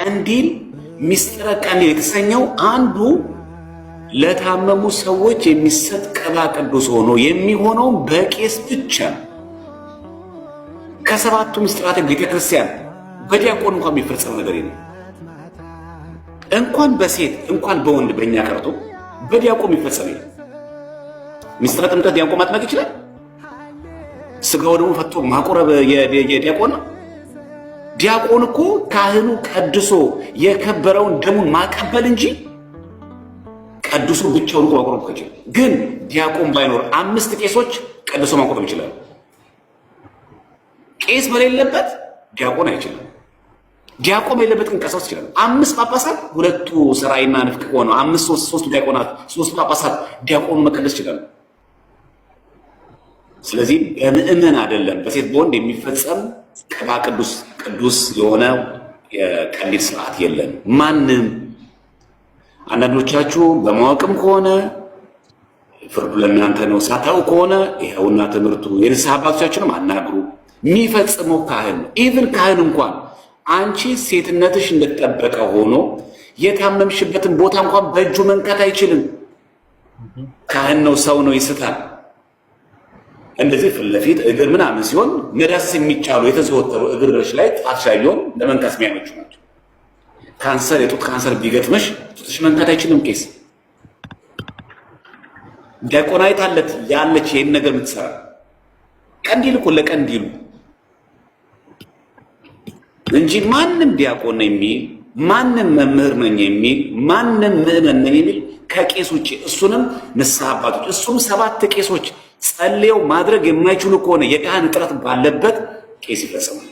ቀንዲል ሚስጥረ ቀንዲል የተሰኘው አንዱ ለታመሙ ሰዎች የሚሰጥ ቅባ ቅዱስ ሆኖ የሚሆነው በቄስ ብቻ ነው። ከሰባቱ ምስጢራተ ቤተ ክርስቲያን በዲያቆን እንኳን የሚፈጸም ነገር የለም። እንኳን በሴት እንኳን በወንድ በእኛ ቀርቶ በዲያቆን የሚፈጸም የለም። ምስጢረ ጥምቀት ዲያቆን ማጥመቅ ይችላል። ስጋው ደግሞ ፈቶ ማቆረብ የዲያቆን ነው። ዲያቆን እኮ ካህኑ ቀድሶ የከበረውን ደሙን ማቀበል እንጂ ቀድሶ ብቻውን ማቆረብ ይችላል። ግን ዲያቆን ባይኖር 5 ቄሶች ቀድሶ ማቆረብ ይችላል። ቄስ በሌለበት ዲያቆን አይችልም። ዲያቆን የሌለበትን ቀሳውስት ይችላል። 5 ጳጳሳት 2ቱ ሥራይና ንፍቅ ሆነው 3 ዲያቆናት 3 ጳጳሳት ዲያቆኑ መቀደስ ይችላል። ስለዚህ በምእመን አይደለም በሴት በወንድ የሚፈጸም ቅባ ቅዱስ የሆነ የቀንዲል ስርዓት የለም። ማንም አንዳንዶቻችሁ በማወቅም ከሆነ ፍርዱ ለእናንተ ነው፣ ሳታው ከሆነ ይኸውና ትምህርቱ የንስሐ አባቶቻችንም አናግሩ። የሚፈጽመው ካህን ነው። ኢቭን ካህን እንኳን አንቺ ሴትነትሽ እንደተጠበቀ ሆኖ የታመምሽበትን ቦታ እንኳን በእጁ መንካት አይችልም። ካህን ነው፣ ሰው ነው፣ ይስታል። እንደዚህ ፊት ለፊት እግር ምናምን ሲሆን መዳሰስ የሚቻሉ የተዘወተሩ እግሮች ላይ ጣትሽ ላይ ቢሆን ለመንካት የሚያመቹ ናቸው። ካንሰር፣ የጡት ካንሰር ቢገጥምሽ ጡትሽ መንካት አይችልም ቄስ። ዲያቆናይት አለት ያለች ይሄን ነገር የምትሰራ ቀንዲል እኮ ለቀንዲሉ እንጂ ማንም ዲያቆን ነኝ የሚል ማንም መምህር ነኝ የሚል ማንም ምእመን ነኝ የሚል ከቄስ ውጭ እሱንም ንስሐ አባቶች እሱም 7 ቄሶች ጸልየው ማድረግ የማይችሉ ከሆነ የካህን እጥረት ባለበት ቄስ ይፈጽማል።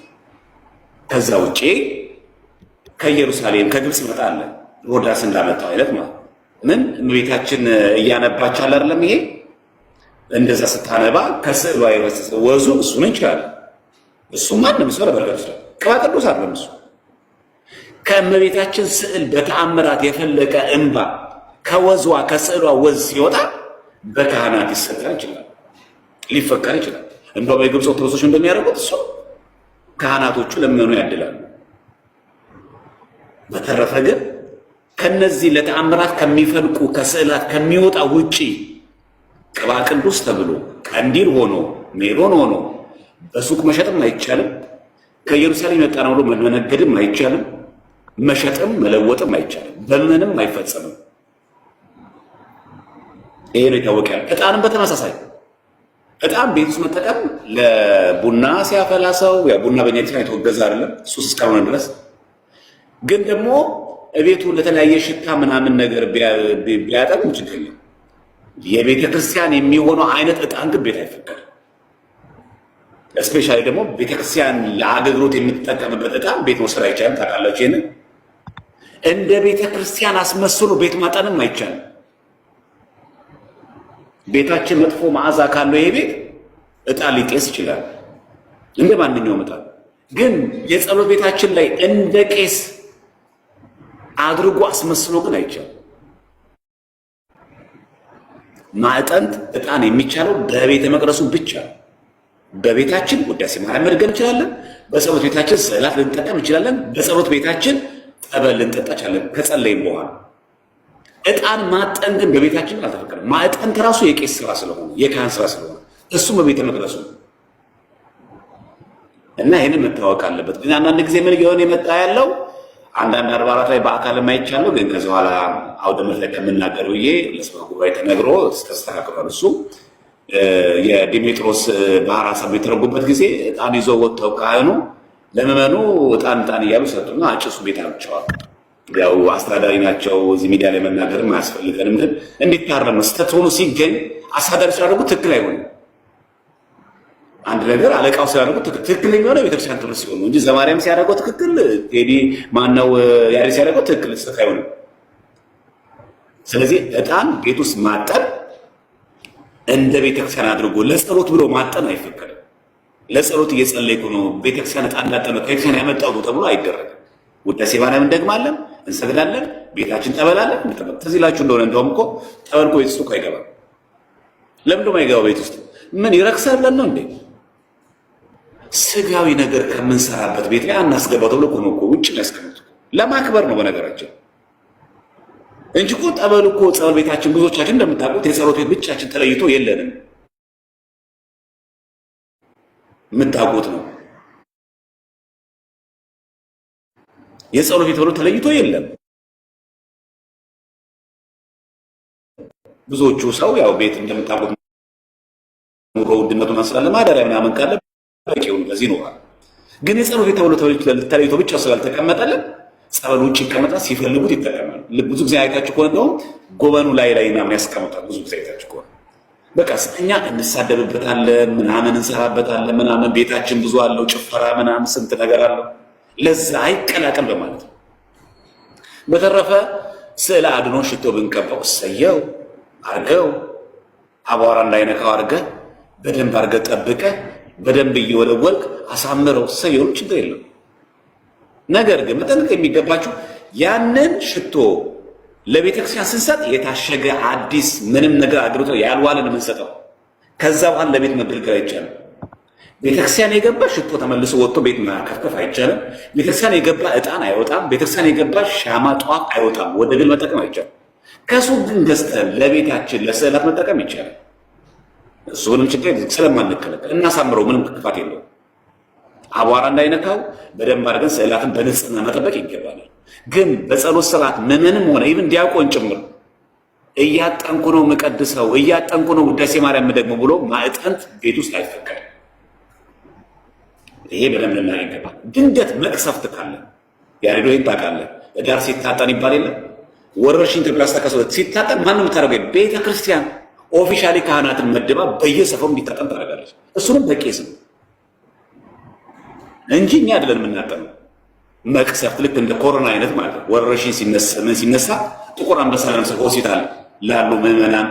ከዛ ውጪ ከኢየሩሳሌም ከግብፅ ይመጣል ሮዳስ እንዳመጣው አይነት ማለት ምን እመቤታችን እያነባች አለ አይደለም? ይሄ እንደዛ ስታነባ ከስዕሏ የወሰሰ ወዙ እሱን እንችላለን። እሱ ማንም ሰው ለበረከት ይችላል። ቅባ ቅዱስ አይደለም እሱ። ከእመቤታችን ስዕል በተአምራት የፈለቀ እንባ ከወዟ ከስዕሏ ወዝ ሲወጣ በካህናት ይሰጣል ይችላል፣ ሊፈቀር ይችላል። እንደውም የግብፅ ኦርቶዶክሶች እንደሚያደርጉት እሱ ካህናቶቹ ለምኑ ያድላሉ። በተረፈ ግን ከነዚህ ለተአምራት ከሚፈልቁ ከስዕላት ከሚወጣ ውጪ ቅባ ቅዱስ ተብሎ ቀንዲል ሆኖ ሜሮን ሆኖ በሱቅ መሸጥም አይቻልም። ከኢየሩሳሌም የመጣ ነው ብሎ መነገድም አይቻልም። መሸጥም መለወጥም አይቻልም። በምንም አይፈጸምም። ይሄ ነው የታወቀ። ዕጣንም በተመሳሳይ ዕጣን ቤት ውስጥ መጠቀም ለቡና ሲያፈላ ሰው ያ ቡና በእኛ የተወገዘ አይደለም ሱስ እስካሁን ድረስ። ግን ደግሞ እቤቱ ለተለያየ ሽታ ምናምን ነገር ቢያጠም ችግር የለም። የቤተ ክርስቲያን የሚሆነው አይነት ዕጣን ግን ቤት አይፈቀድም። እስፔሻሊ ደግሞ ቤተ ክርስቲያን ለአገልግሎት የምትጠቀምበት ዕጣን ቤት መውሰድ አይቻልም። ታውቃላችሁ ይሄንን። እንደ ቤተ ክርስቲያን አስመስሎ ቤት ማጠንም አይቻልም። ቤታችን መጥፎ መዓዛ ካለው ይሄ ቤት ዕጣን ሊጤስ ይችላል እንደ ማንኛውም ዕጣን። ግን የጸሎት ቤታችን ላይ እንደ ቄስ አድርጎ አስመስሎ ግን አይቻልም። ማዕጠንት ዕጣን የሚቻለው በቤተ መቅደሱ ብቻ። በቤታችን ውዳሴ ማርያም መድገም እንችላለን። በጸሎት ቤታችን ስዕላት ልንጠቀም እንችላለን። በጸሎት ቤታችን ጠበል ልንጠጣ እንችላለን ከጸለይም በኋላ። ዕጣን ማጠን ግን በቤታችን አልተፈቀደም። ማዕጠንት ራሱ የቄስ ስራ ስለሆነ የካህን ስራ ስለሆነ እሱም በቤተ መቅደሱ እና ይህንን መታወቅ አለበት። ግን አንዳንድ ጊዜ ምን እየሆነ የመጣ ያለው አንዳንድ አድባራት ላይ በአካል የማይቻለው ግን ከዚህ በኋላ አውደ ምሕረት ላይ ከምናገረው ለስብከተ ጉባኤ ተነግሮ ተስተካክሏል። እሱ የዲሜጥሮስ ባህረ ሐሳብ የተረጉበት ጊዜ ዕጣን ይዞ ወጥተው ካህኑ ለምዕመኑ ዕጣን እያሉ ሰጡና አጭሱ ቤት አምጥተዋል። ያው አስተዳዳሪ ናቸው። እዚህ ሚዲያ ላይ መናገርም አያስፈልገንም። ግን እንዲታረም ስህተት ሆኖ ሲገኝ አስተዳዳሪ ስላደረጉት ትክክል አይሆንም። አንድ ነገር አለቃው ስላደረጉት ትክክል የሚሆነው ቤተክርስቲያን ትምህርት ሲሆን ነው እንጂ ዘማሪያም ሲያደርገው ትክክል፣ ቴዲ ማነው ያሬድ ሲያደርገው ትክክል ስህተት አይሆንም። ስለዚህ ዕጣን ቤት ውስጥ ማጠን እንደ ቤተክርስቲያን አድርጎ ለጸሎት ብሎ ማጠን አይፈቀድም። ለጸሎት እየጸለይኩ ነው ቤተክርስቲያን ዕጣን እንዳጠመ ከቤተክርስቲያን ያመጣው ነው ተብሎ አይደረግም። ውዳሴ ማርያም እንደግማለን፣ እንሰግዳለን፣ ቤታችን ጠበላለን። ትዝ ይላችሁ እንደሆነ እንደውም እኮ ጠበል እኮ ቤት ውስጥ እኮ አይገባም። ለምን ደሞ አይገባው? ቤት ውስጥ ምን ይረክሳል ብለን ነው እንዴ? ስጋዊ ነገር ከምንሰራበት ቤት ላይ አናስገባው ተብሎ እኮ ነው እኮ ውጭ ላይ ያስቀምጡ። ለማክበር ነው በነገራችን እንጂ እኮ ጠበል እኮ ጸበል ቤታችን ብዙዎቻችን እንደምታውቁት የጸሎት ቤት ብቻችን ተለይቶ የለንም። የምታውቁት ነው። የጸሎት ቤት ተብሎ ተለይቶ የለም። ብዙዎቹ ሰው ያው ቤት እንደምታውቁት ኑሮ ውድነቱን ስላለ ማደሪያ ምናምን ካለ በቂውን በዚህ ይኖራል። ግን የጸሎት ቤት ተብሎ ተለይቶ ብቻ ስላልተቀመጠልን ጸበል ውጭ ይቀመጣል፣ ሲፈልጉት ይጠቀማሉ። ብዙ ጊዜ አይታችሁ ከሆነ እንደውም ጎበኑ ላይ ምናምን ያስቀምጣል። ብዙ ጊዜ አይታችሁ ከሆነ በቃ እኛ እንሳደብበታለን፣ ምናምን እንሰራበታለን፣ ምናምን ቤታችን ብዙ አለው፣ ጭፈራ ምናምን ስንት ነገር አለው። ለዛ አይቀላቀል በማለት ነው። በተረፈ ስዕል አድኖ ሽቶ ብንቀባው እሰየው አርገው፣ አቧራ እንዳይነካው አርገህ በደንብ አርገህ ጠብቀህ በደንብ እየወለወልክ አሳምረው እሰየው፣ ችግር የለም። ነገር ግን መጠንቀቅ የሚገባችሁ ያንን ሽቶ ለቤተክርስቲያን ስንሰጥ የታሸገ አዲስ ምንም ነገር አድርቶ ያልዋለን የምንሰጠው። ከዛ በኋላ ለቤት መገልገል አይቻልም። ቤተክርስቲያን የገባ ሽቶ ተመልሶ ወጥቶ ቤት ማከፍከፍ አይቻልም። ቤተክርስቲያን የገባ ዕጣን አይወጣም። ቤተክርስቲያን የገባ ሻማ ጧፍ አይወጣም። ወደ ግል መጠቀም አይቻልም። ከሱቅ ግን ገዝተን ለቤታችን ለስዕላት መጠቀም ይቻላል። እሱ ምንም ችግር ስለማንከለከል እናሳምረው፣ ምንም ክፋት የለውም። አቧራ እንዳይነካው በደንብ አድርገን ስዕላትን በንጽህና መጠበቅ ይገባናል። ግን በጸሎት ስርዓት ምንም ሆነ ይብን ዲያቆን ጭምር እያጠንኩ ነው የምቀድሰው፣ እያጠንኩ ነው ውዳሴ ማርያም ደግሞ ብሎ ማዕጠንት ቤት ውስጥ አይፈቀድም። ይሄ በደንብ ልናየው ይገባል። ድንገት መቅሰፍት ካለ ያሬዶ ይህን ታውቃለህ፣ ዳር ሲታጠን ይባል የለም ወረርሽኝ ተብላስ ተከሰተ ሲታጠን ማንም ታደርገው ቤተ ክርስቲያን ኦፊሻሊ ካህናትን መድባ በየሰፈሩ እንዲታጠን ታደርጋለች። እሱንም በቄስ ነው እንጂ እኛ አይደለን የምናጠነው። መቅሰፍት ልክ እንደ ኮሮና አይነት ማለት ነው። ወረርሽኝ ሲነሳ ጥቁር አንበሳ ለምሳሌ ሆስፒታል ላሉ ምዕመናን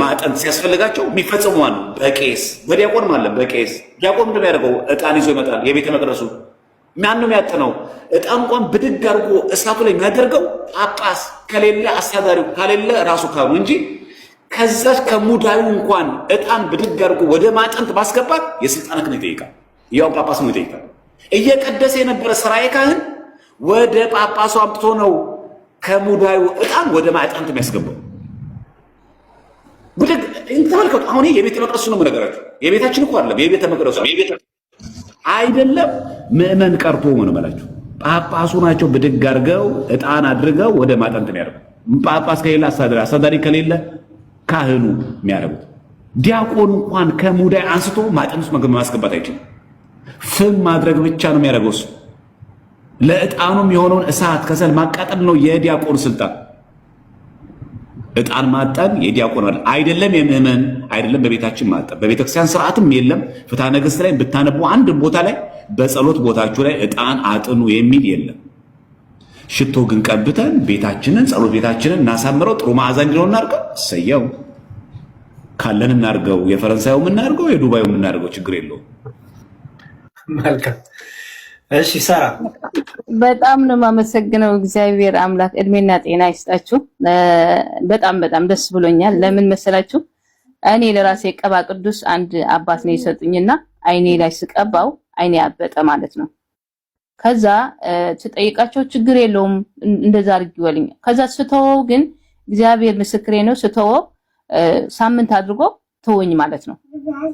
ማዕጠንት ሲያስፈልጋቸው የሚፈጽሙ ማን ነው? በቄስ በዲያቆን ማለት በቄስ ዲያቆን ምንድን ነው ያደርገው? ዕጣን ይዞ ይመጣል። የቤተ መቅደሱ ማን ነው የሚያጠነው? ዕጣን እንኳን ብድግ አድርጎ እሳቱ ላይ የሚያደርገው ጳጳስ ከሌለ አስተዳዳሪው ከሌለ ራሱ ካህኑ እንጂ ከዛች ከሙዳዩ እንኳን ዕጣን ብድግ አድርጎ ወደ ማዕጠንት ማስገባት የስልጣን ክህነት ይጠይቃል። ያው ጳጳስ ነው ይጠይቃል። እየቀደሰ የነበረ ስራዬ ካህን ወደ ጳጳሱ አምጥቶ ነው ከሙዳዩ ዕጣን ወደ ማዕጠንት የሚያስገባው። ብድግ ተመልከቱ። አሁን የቤተ መቅደሱ ነው የምነግራችሁ። የቤታችን እኮ አይደለም፣ የቤተ መቅደሱ አይደለም። ምዕመን ቀርቶ ነው የምላችሁ። ጳጳሱ ናቸው ብድግ አድርገው ዕጣን አድርገው ወደ ማዕጠንት የሚያደርጉት። ጳጳስ ከሌለ አስተዳዳሪ ከሌለ ካህኑ የሚያደርጉት። ዲያቆን እንኳን ከሙዳይ አንስቶ ማዕጠንት ውስጥ ማስገባት አይችልም። ፍም ማድረግ ብቻ ነው የሚያደርገው እሱ። ለዕጣኑም የሆነውን እሳት ከሰል ማቃጠል ነው የዲያቆን ስልጣን። ዕጣን ማጠን የዲያቆን አይደለም፣ የምዕመን አይደለም። በቤታችን ማጠን በቤተክርስቲያን ስርዓትም የለም። ፍትሐ ነገሥት ላይ ብታነቡ አንድ ቦታ ላይ በጸሎት ቦታችሁ ላይ ዕጣን አጥኑ የሚል የለም። ሽቶ ግን ቀብተን ቤታችንን ጸሎት ቤታችንን እናሳምረው፣ ጥሩ መዓዛ እንዲኖር እናድርገው። እሰየው ካለን እናድርገው። የፈረንሳዩ እናድርገው፣ የዱባዩ እናድርገው፣ ችግር የለውም። መልካም እሺ፣ ሰራ በጣም ነው የማመሰግነው። እግዚአብሔር አምላክ እድሜና ጤና ይስጣችሁ። በጣም በጣም ደስ ብሎኛል። ለምን መሰላችሁ? እኔ ለራሴ ቀባ ቅዱስ አንድ አባት ነው የሰጡኝና አይኔ ላይ ስቀባው አይኔ አበጠ ማለት ነው። ከዛ ትጠይቃቸው ችግር የለውም እንደዛ አድርጊውልኝ። ከዛ ስተወው ግን እግዚአብሔር ምስክሬ ነው ስተወው ሳምንት አድርጎ ተወኝ ማለት ነው።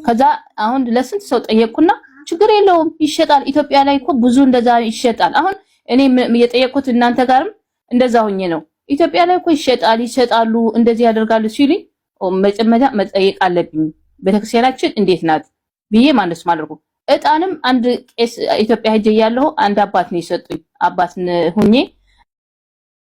ከዛ አሁን ለስንት ሰው ጠየቅኩና ችግር የለውም ይሸጣል። ኢትዮጵያ ላይ እኮ ብዙ እንደዛ ይሸጣል። አሁን እኔ የጠየቅኩት እናንተ ጋርም እንደዛ ሆኜ ነው። ኢትዮጵያ ላይ እኮ ይሸጣሉ እንደዚህ ያደርጋሉ ሲሉኝ መጨመሪያ መጠየቅ አለብኝ ቤተክርስቲያናችን እንዴት ናት ብዬ ማነስ ማድረጉ። ዕጣንም አንድ ቄስ ኢትዮጵያ ሄጄ ያለው አንድ አባት ነው የሰጡኝ። አባት ሆኜ